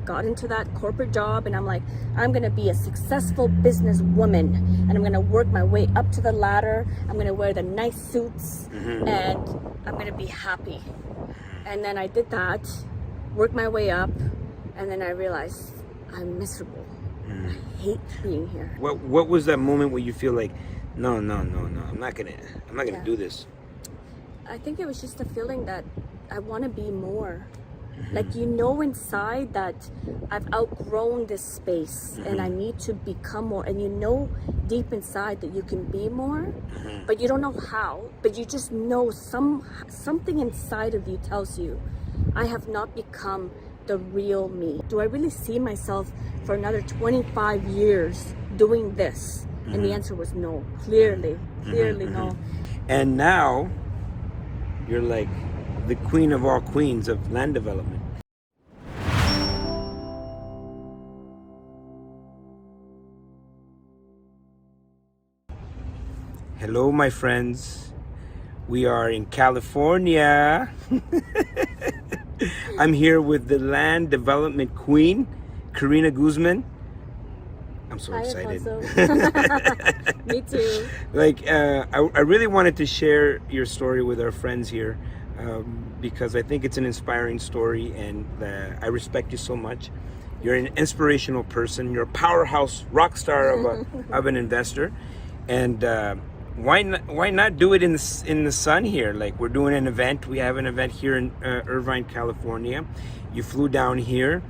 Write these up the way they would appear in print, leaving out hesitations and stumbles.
got into that corporate job and I'm like, I'm gonna be a successful business woman and I'm gonna work my way up to the ladder. I'm gonna wear the nice suits and I'm gonna be happy. And then I did that, worked my way up, and then I realized I'm miserable. I hate being here. What was that moment where you feel like, no, I'm not gonna do this? I think it was just a feeling that I want to be more. Like, you know, inside that I've outgrown this space and I need to become more. And you know deep inside that you can be more, but you don't know how. But you just know something inside of you tells you, I have not become the real me. Do I really see myself for another 25 years doing this? And the answer was no. Clearly no. And now you're like the queen of all queens of land development. Hello, my friends. We are in California. I'm here with the land development queen, Carina Guzman. I'm so excited. Alfonso. Me too. Like, I really wanted to share your story with our friends here because I think it's an inspiring story, and I respect you so much. You're an inspirational person. You're a powerhouse rock star of an investor, and why not do it in the sun here? Like, we're doing an event. We have an event here in Irvine, California. You flew down here,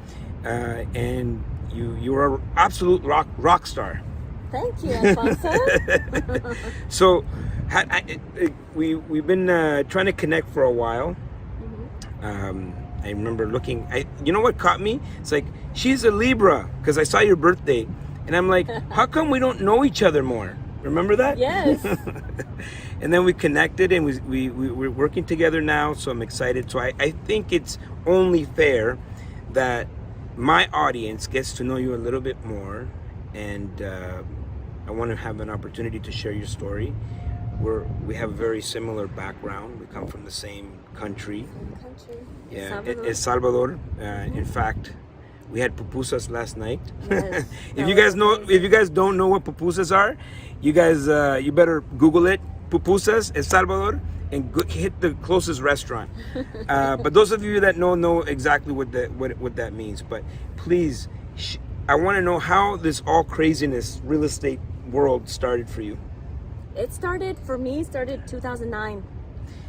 and you're an absolute rock star. Thank you, Alfonso. So, we've been trying to connect for a while. I remember looking. You know what caught me? It's like, she's a Libra, because I saw your birthday, and I'm like, how come we don't know each other more? Remember that? Yes. And then we connected, and we're working together now. So I'm excited. So I think it's only fair that my audience gets to know you a little bit more, and I want to have an opportunity to share your story. We have a very similar background. We come from the same country. Yeah, El Salvador. In fact, we had pupusas last night. Yes, if you guys don't know what pupusas are, you guys you better Google it. Pupusas, El Salvador, and hit the closest restaurant. But those of you that know exactly what that means. But please, I want to know how this all craziness real estate world started for you. It started 2009.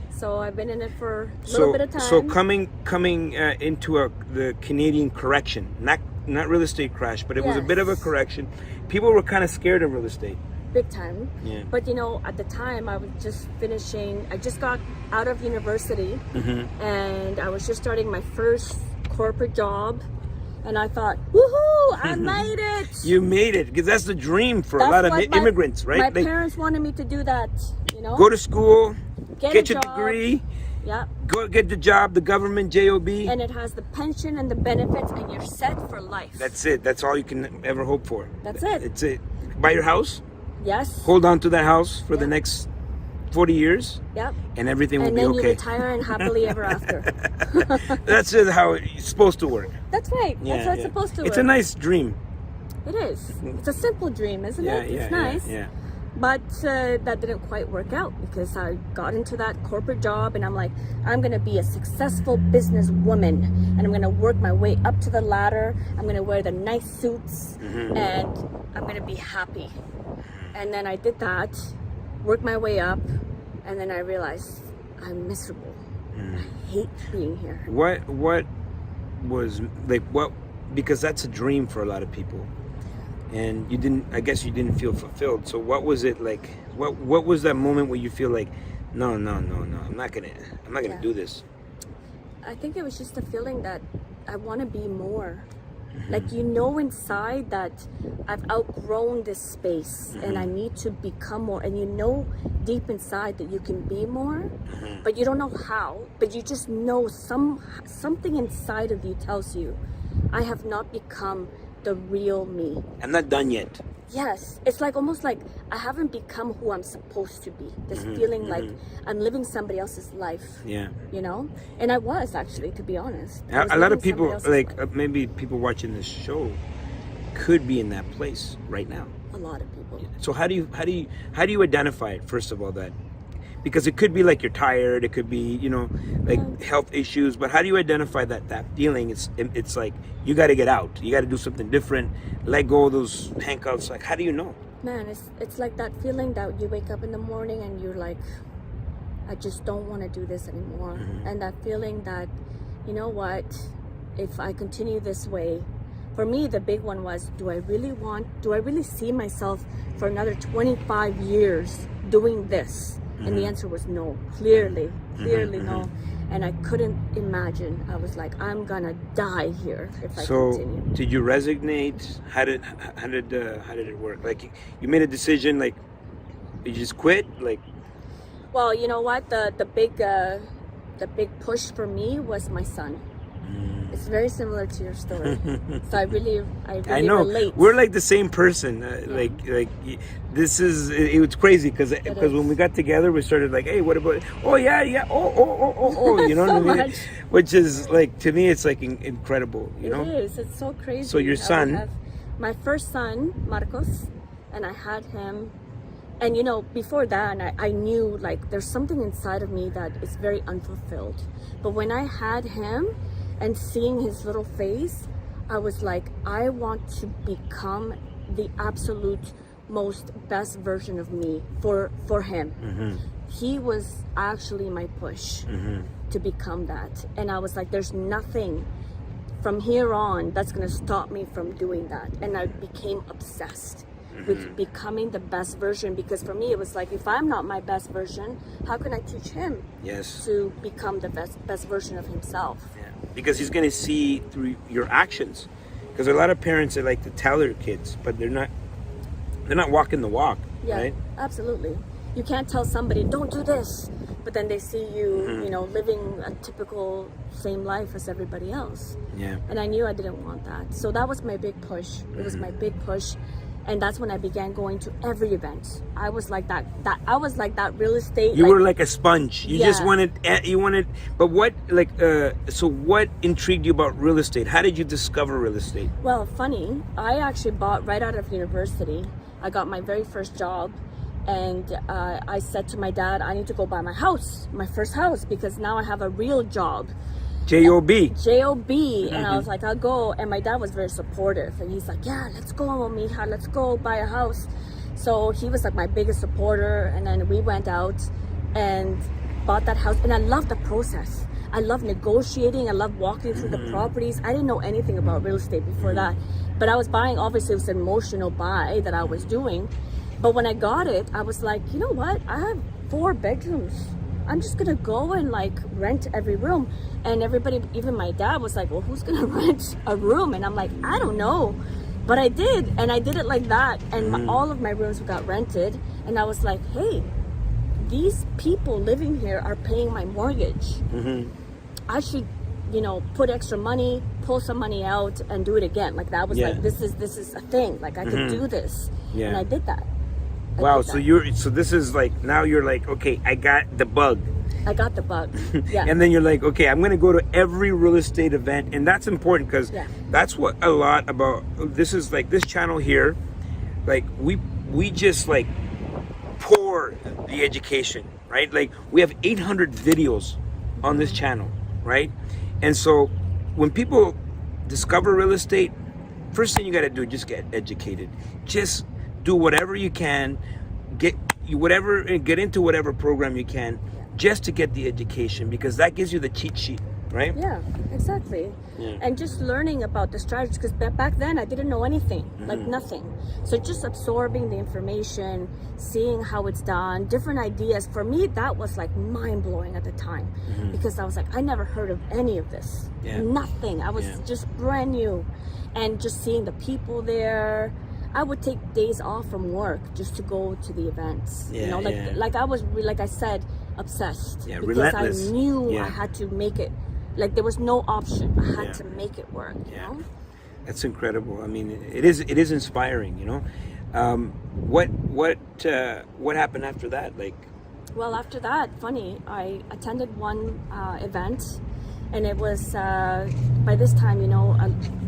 So I've been in it for a little bit of time. So coming into the Canadian correction, not real estate crash, but it was a bit of a correction. People were kind of scared of real estate. Big time. Yeah. But at the time I was just I just got out of university and I was just starting my first corporate job, and I thought, woohoo, I made it. You made it, because that's the dream for a lot of immigrants, right? My parents wanted me to do that, Go to school, get your job. degree, Yeah. go get the job, the government job. And it has the pension and the benefits, and you're set for life. That's it. That's all you can ever hope for. That's it. It's it. Buy your house. Yes. Hold on to that house for the next 40 years. Yep. And everything will and be then okay. you retire and happily ever after. That's how it's supposed to work. That's right. That's how it's supposed to work. It's a nice dream. It is. It's a simple dream, isn't it? It's nice. Yeah. But that didn't quite work out, because I got into that corporate job and I'm like, I'm going to be a successful business woman and I'm going to work my way up to the ladder. I'm going to wear the nice suits and I'm going to be happy. And then I did that, worked my way up, and then I realized I'm miserable. I hate being here. What was like, because that's a dream for a lot of people. And I guess you didn't feel fulfilled. So what was it like? What was that moment where you feel like, no, I'm not gonna do this? I think it was just a feeling that I want to be more. Like, inside that I've outgrown this space and I need to become more. And deep inside that you can be more, but you don't know how. But you just know something inside of you tells you, I have not become the real me. I'm not done yet. Yes, it's like almost like I haven't become who I'm supposed to be. This feeling like I'm living somebody else's life. Yeah. You know, and I was actually, to be honest. A lot of people, like maybe people watching this show, could be in that place right now. A lot of people. So how do you identify it? First of all, that because it could be like you're tired, it could be like health issues, but how do you identify that feeling? It's like you got to get out, you got to do something different, let go of those handcuffs. Like how do you know? Man, it's like that feeling that you wake up in the morning and you're like, I just don't want to do this anymore. And that feeling that, you know what, if I continue this way, for me the big one was, do I really see myself for another 25 years doing this? And the answer was no, clearly no. And I couldn't imagine. I was like, I'm gonna die here if I continue. So did you resignate? How did it work? Like you made a decision, like you just quit, like? Well, you know what, the big push for me was my son. It's very similar to your story. So I really know. relate. We're like the same person. Like this is, it's crazy because when we got together, we started like, hey, what about? Oh yeah. Oh. You know so what I mean? Much. Which is like, to me, it's like incredible. You know? It is. It's so crazy. So your son. I have my first son, Marcos, and I had him. And before that, I knew like there's something inside of me that is very unfulfilled. But when I had him, and seeing his little face, I was like, I want to become the absolute most best version of me for him. He was actually my push to become that. And I was like, there's nothing from here on that's gonna stop me from doing that. And I became obsessed with becoming the best version, because for me it was like, if I'm not my best version, how can I teach him to become the best version of himself? Because he's going to see through your actions. Because a lot of parents, they like to tell their kids, but they're not walking the walk. Yeah, right? Absolutely. You can't tell somebody, don't do this, but then they see you, living a typical same life as everybody else. Yeah. And I knew I didn't want that. So that was my big push. It was my big push. And that's when I began going to every event. I was like that real estate. You were like a sponge. You just wanted, but what, so what intrigued you about real estate? How did you discover real estate? Well, funny, I actually bought right out of university. I got my very first job. And I said to my dad, I need to go buy my first house, because now I have a real job. J-O-B. And I was like, I'll go. And my dad was very supportive. And he's like, yeah, let's go, mija. Let's go buy a house. So he was like my biggest supporter. And then we went out and bought that house. And I love the process. I love negotiating. I love walking through the properties. I didn't know anything about real estate before that. But I was buying, obviously it was an emotional buy that I was doing. But when I got it, I was like, you know what? I have 4 bedrooms. I'm just gonna go and like rent every room. And everybody, even my dad, was like, well, who's gonna rent a room? And I'm like, I don't know. But I did, and I did it like that. And all of my rooms got rented. And I was like, hey, these people living here are paying my mortgage. I should, put extra money, pull some money out, and do it again. Like that was like, this is a thing. Like I could do this. And I did that. Wow, so this is like, now you're like, okay, I got the bug. I got the bug. Yeah. And then you're like, okay, I'm going to go to every real estate event. And that's important, because that's what a lot about, this is like this channel here, like we just like pour the education, right? Like we have 800 videos on this channel, right? And so when people discover real estate, first thing you got to do, just get educated. Just do whatever you can, get into whatever program you can, just to get the education, because that gives you the cheat sheet, right? Yeah, exactly. And just learning about the strategies, because back then I didn't know anything, like nothing. So just absorbing the information, seeing how it's done, different ideas. For me, that was like mind-blowing at the time, because I was like, I never heard of any of this. Nothing. I was just brand new. And just seeing the people there, I would take days off from work just to go to the events. Like I was, like I said, obsessed. Because relentless. I knew I had to make it. Like there was no option. I had to make it work. You know? That's incredible. I mean, it is inspiring, you know. What happened after that? Like, Well, after that, funny, I attended one event, and it was by this time, you know,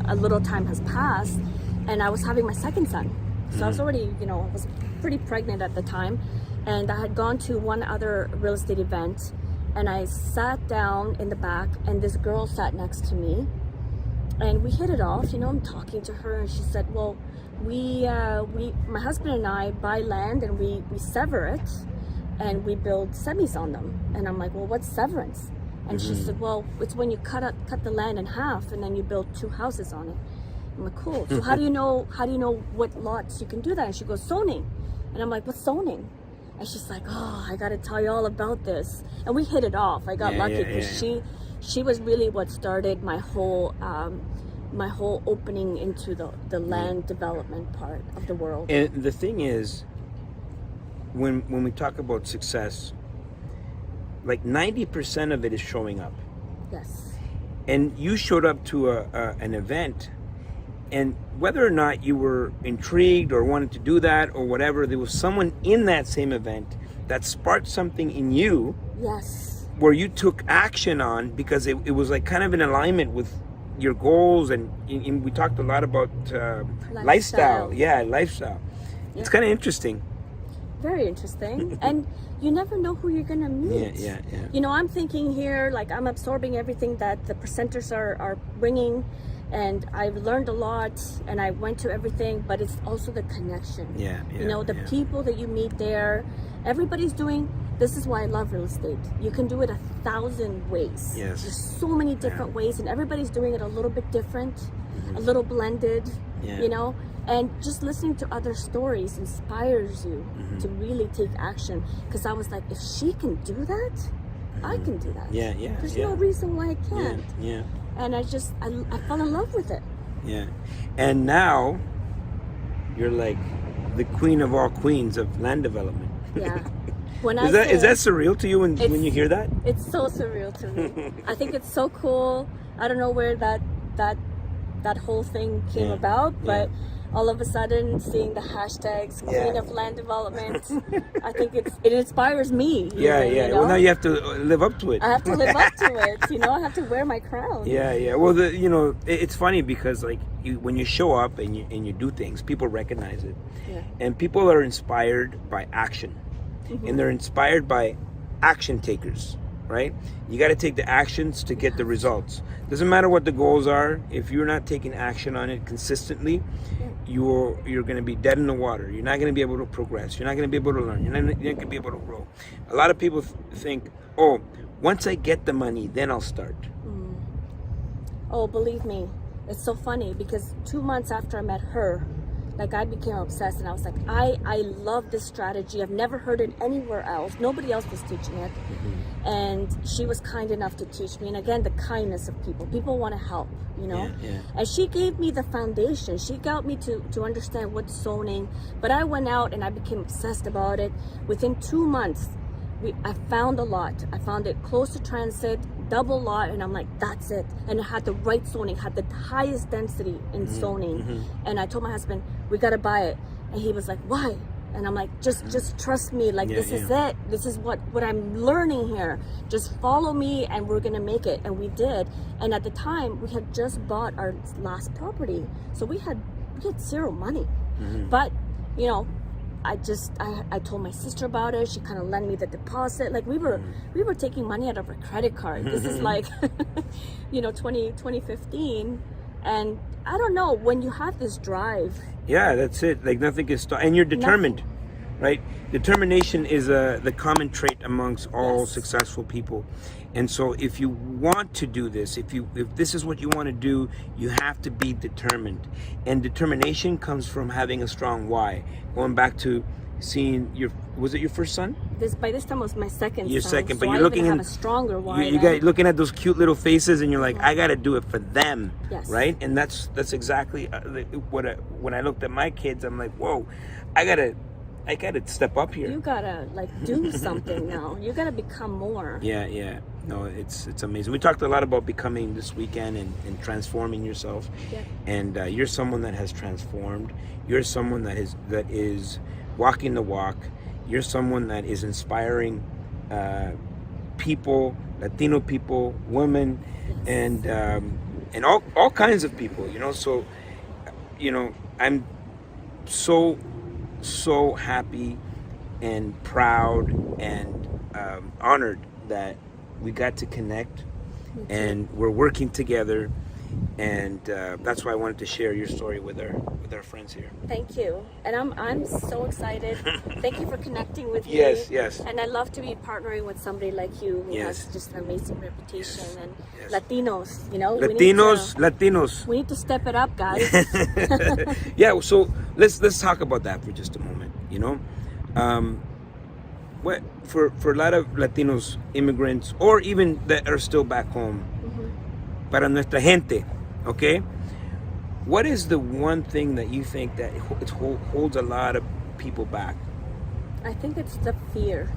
a little time has passed, and I was having my second son. So I was already, you know, I was pretty pregnant at the time, and I had gone to one other real estate event, and I sat down in the back, and this girl sat next to me, and we hit it off. You know, I'm talking to her, and she said, "Well, my husband and I buy land, and we sever it, and we build semis on them." And I'm like, "Well, what's severance?" And she said, "Well, it's when you cut the land in half, and then you build 2 houses on it." I'm like, "Cool. So how do you know what lots you can do that?" And she goes, "Zoning." And I'm like, "What's zoning?" And she's like, "Oh, I got to tell you all about this." And we hit it off. I got lucky because she was really what started my whole opening into the land development part of the world. And the thing is, when we talk about success, like 90% of it is showing up. Yes. And you showed up to an event, and whether or not you were intrigued or wanted to do that or whatever, there was someone in that same event that sparked something in you. Yes. Where you took action on, because it was like kind of in alignment with your goals, and we talked a lot about lifestyle. Yeah, lifestyle. Yeah. It's kind of interesting. Very interesting. And you never know who you're gonna meet. Yeah. You know, I'm thinking here, like, I'm absorbing everything that the presenters are bringing, and I've learned a lot, and I went to everything, but it's also the connection. You know, the people that you meet there. Everybody's doing. This is why I love real estate. You can do it 1,000 ways. Yes. There's so many different ways, and everybody's doing it a little bit different, a little blended. You know. And just listening to other stories inspires you to really take action. Because I was like, if she can do that, I can do that. There's no reason why I can't. And I fell in love with it. And now you're like the queen of all queens of land development. Is that surreal to you when you hear that? It's so surreal to me. I think it's so cool. I don't know where that whole thing came about, but all of a sudden seeing the hashtags Queen of Land Development, I think it inspires me. You know? Well, now you have to live up to it. I have to live up to it. You know, I have to wear my crown. Well, it's funny because like when you show up and you do things, people recognize it, and people are inspired by action, and they're inspired by action takers. Right? You got to take the actions to get the results. Doesn't matter what the goals are. If you're not taking action on it consistently, you're going to be dead in the water. You're not going to be able to progress. You're not going to be able to learn. You're not going to be able to grow. A lot of people think, "Oh, once I get the money, then I'll start." Oh, believe me, it's so funny because 2 months after I met her, like, I became obsessed, and I was like, I love this strategy. I've never heard it anywhere else. Nobody else was teaching it. And she was kind enough to teach me. And again, the kindness of people. People want to help, you know? And she gave me the foundation. She got me to understand what's zoning. But I went out and I became obsessed about it. Within 2 months, I found a lot. I found it close to transit, double lot, and I'm like, that's it. And it had the right zoning, had the highest density in zoning. And I told my husband, we got to buy it. And he was like, why? And I'm like, just trust me. Like, this is it. This is what I'm learning here. Just follow me, and we're gonna make it. And we did. And at the time, we had just bought our last property, so we had zero money. But you know, I told my sister about it. She kind of lent me the deposit. Like, we were taking money out of her credit card. This is like, 2015. And I don't know, when you have this drive. That's it. Like, nothing can stop. And you're determined, right? Determination is the common trait amongst all successful people. And so if you want to do this, if this is what you want to do, you have to be determined. And determination comes from having a strong why. Going back to seeing was it your first son? By this time was my second your son. second, but so you're looking have a stronger why. You got looking at those cute little faces, and you're like, I got to do it for them, right? And that's exactly when I looked at my kids, I'm like, whoa, I gotta I gotta step up here. You gotta like do something now. You gotta become more. Yeah. No, it's amazing. We talked a lot about becoming this weekend and transforming yourself. Yeah. And you're someone that has transformed. You're someone that is walking the walk. You're someone that is inspiring people, Latino people, women, Yes. and all kinds of people. So I'm so happy and proud and honored that we got to connect and we're working together, and that's why I wanted to share your story with our friends here. Thank you, and I'm so excited. Thank you for connecting with me. Yes. And I love to be partnering with somebody like you who Yes. has just an amazing reputation. And Yes. Latinos, Latinos. we need to step it up, guys. Yeah. So let's talk about that for just a moment. What for a lot of Latinos, immigrants, or even that are still back home, para nuestra gente, okay? What is the one thing that you think that it holds a lot of people back? I think it's the fear.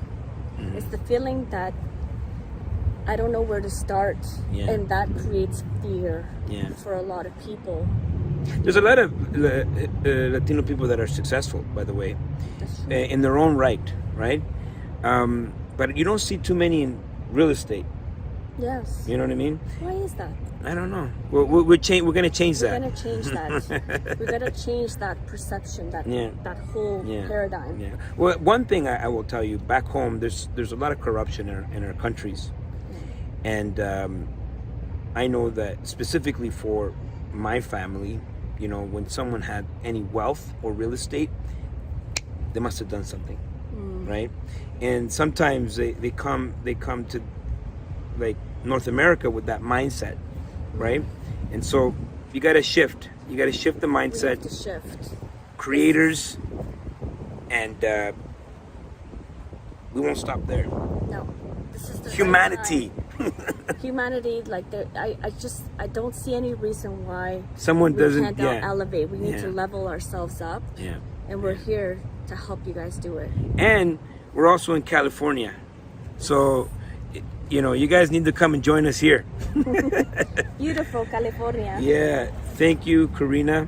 It's the feeling that I don't know where to start, Yeah. and that creates fear Yeah. for a lot of people. There's a lot of Latino people that are successful, by the way, That's true. in their own right? But you don't see too many in real estate. Yes. You know what I mean? Why is that? I don't know. We're going to change We're that. gonna change that. We gotta change that perception, that whole paradigm. Yeah. Well, one thing I will tell you, back home, there's a lot of corruption in our countries, and I know that specifically for my family, when someone had any wealth or real estate, they must have done something, right? And sometimes they come to like North America with that mindset, right? And so you got to shift. You got to shift the We mindset. have to shift. Creators, and we won't stop there. No, this is the Humanity. right time. Humanity, like I don't see any reason why Someone we doesn't. can't elevate. We need to Yeah. level ourselves up, Yeah. and we're here to help you guys do it. And we're also in California, so you guys need to come and join us here. Beautiful California. Yeah. Thank you, Carina.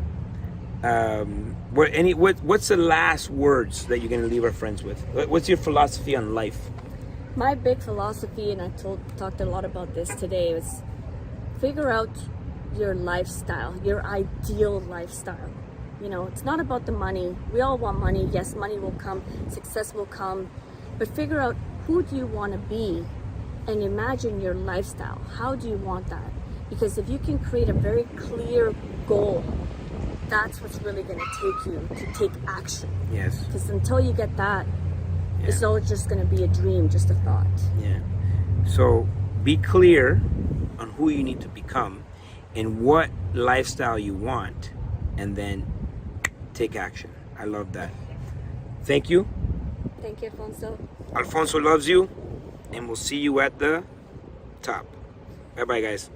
What's the last words that you're gonna leave our friends with? What's your philosophy on life? My big philosophy, and I talked a lot about this today, is figure out your lifestyle, your ideal lifestyle. It's not about the money. We all want money. Yes, money will come, success will come, but figure out who do you want to be, and imagine your lifestyle. How do you want that? Because if you can create a very clear goal, that's what's really going to take you to take action. Yes. Because until you get that, it's all just going to be a dream, just a thought. Yeah. So be clear on who you need to become and what lifestyle you want, and then take action. I love that. Thank you. Thank you, Alfonso. Alfonso loves you, and we'll see you at the top. Bye-bye, guys.